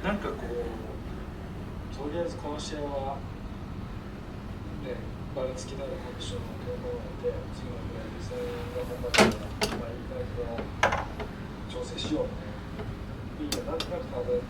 なんかこうとりあえずこの試合はねばらつきのあるコンディションを整えて次のプレー実際が本番だからまあいい感じの調整しようみたいな、なんとなく考えてて。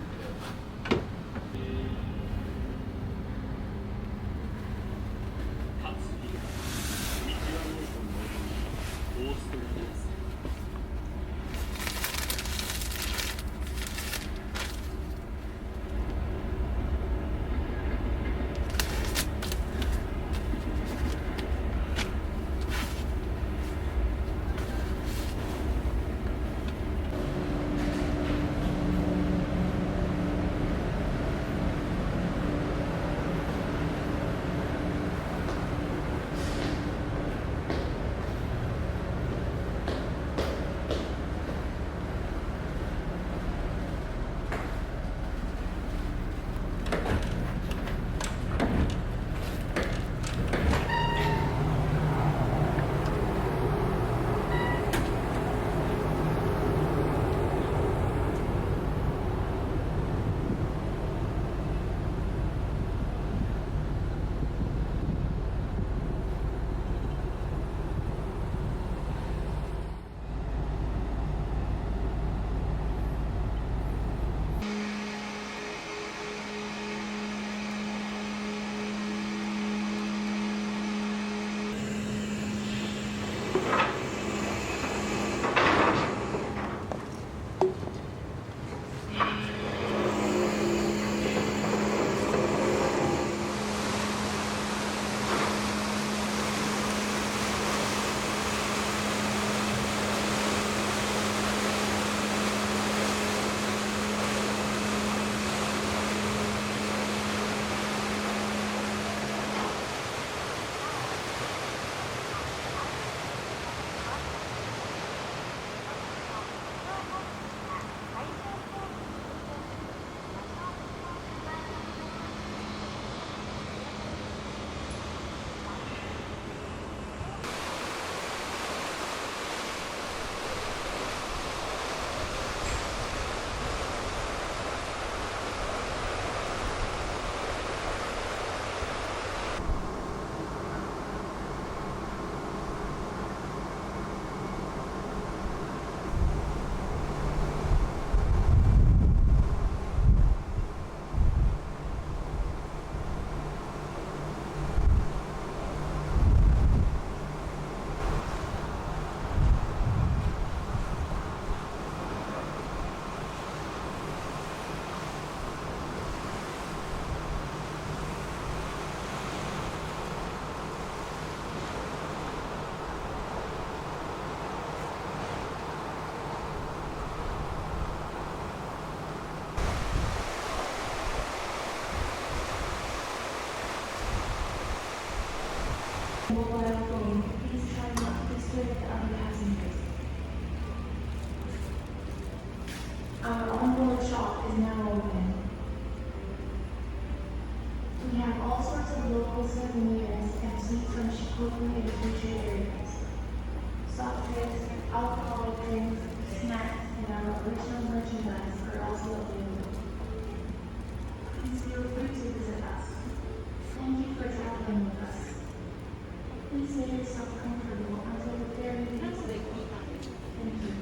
mobile phone, please try not to disturb the other passengers. Our onboard shop is now open. We have all sorts of local souvenirs and sweets from Shikoku and future areas. Soft drinks, alcoholic drinks, snacks, and our original merchandise are also available. Please feel free to visit us. Thank you for traveling with us. Please make yourself comfortable until the ferry leaves the port. Thank you.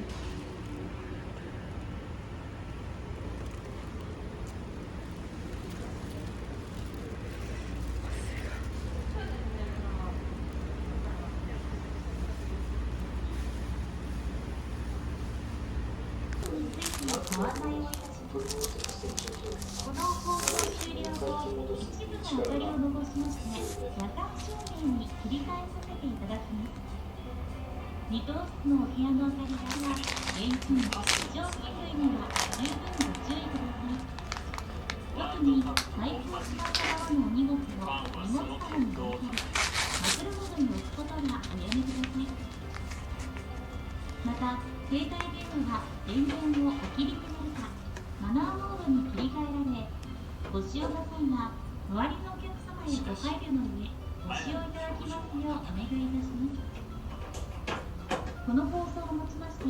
ご案内をいたします。この放送終了後、一部の明かりを残しまして、夜間照明に切り替えさせていただきます。二等室のお部屋の明かりが現金、非常気類には十分ご注意ください。特に配布をしまった側のお荷物を荷物棚に置いたり、枕元に置くことはおやめください。また、携帯電話は電源をお切りになるか、マナーモードに切り替えられ、ご使用の際は周りのお客様へご配慮の上、ご使用いただきますようお願いいたします。この放送をもちまして、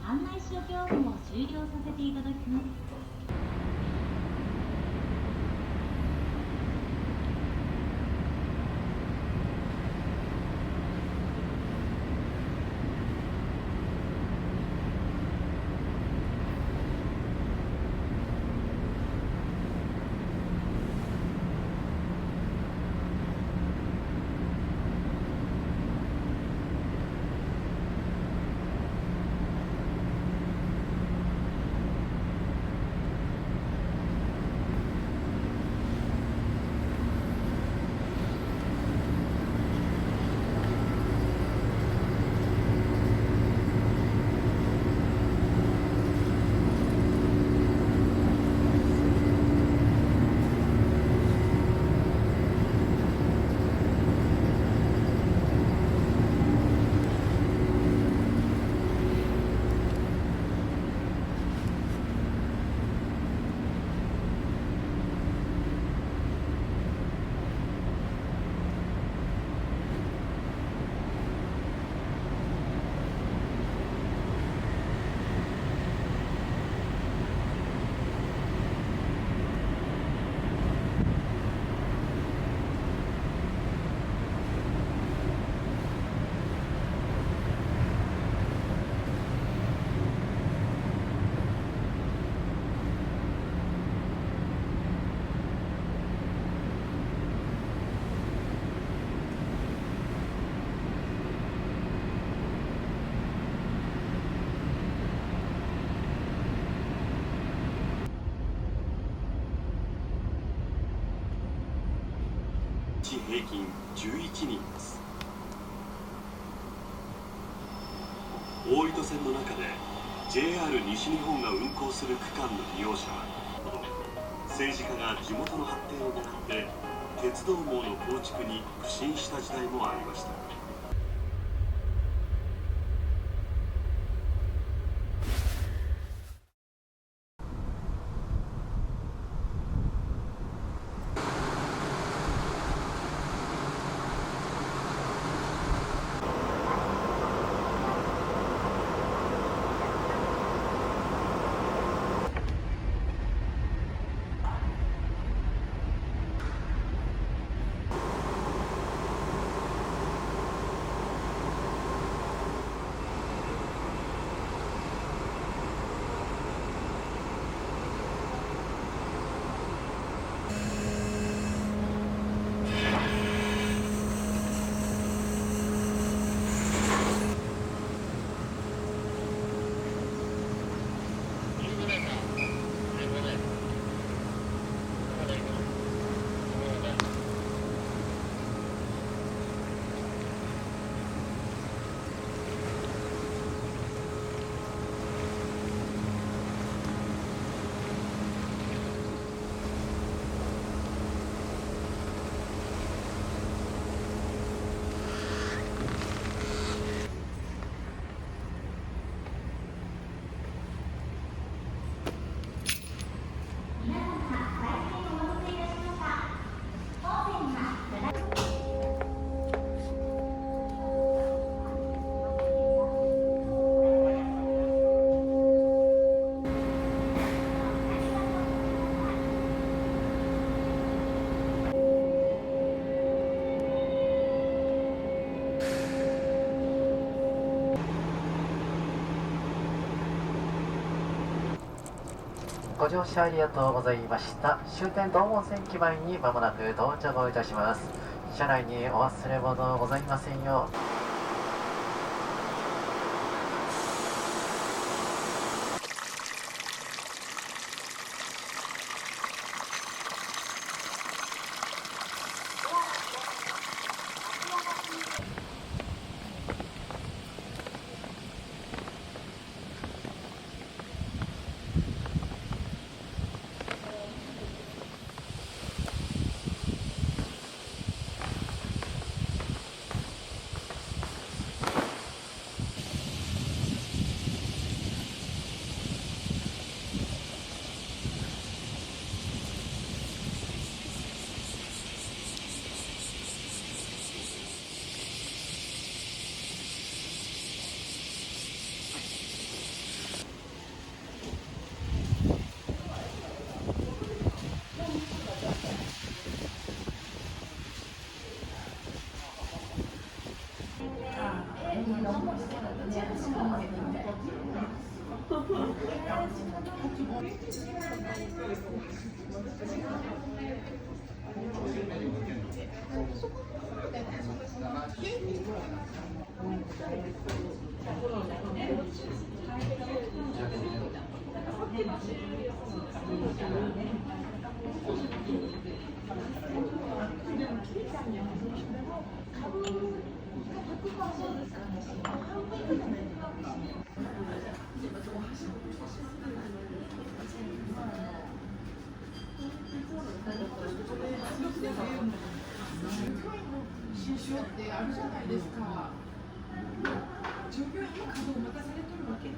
案内所業務を終了させていただきます。平均11人です。大糸線の中で JR 西日本が運行する区間の利用者は政治家が地元の発展を狙って鉄道網の構築に苦心した時代もありました。ご乗車ありがとうございました。終点道後線駅前にまもなく到着をいたします。車内にお忘れ物ございませんよう。新種ってあるじゃないですか。状況に株を任されてるわけね。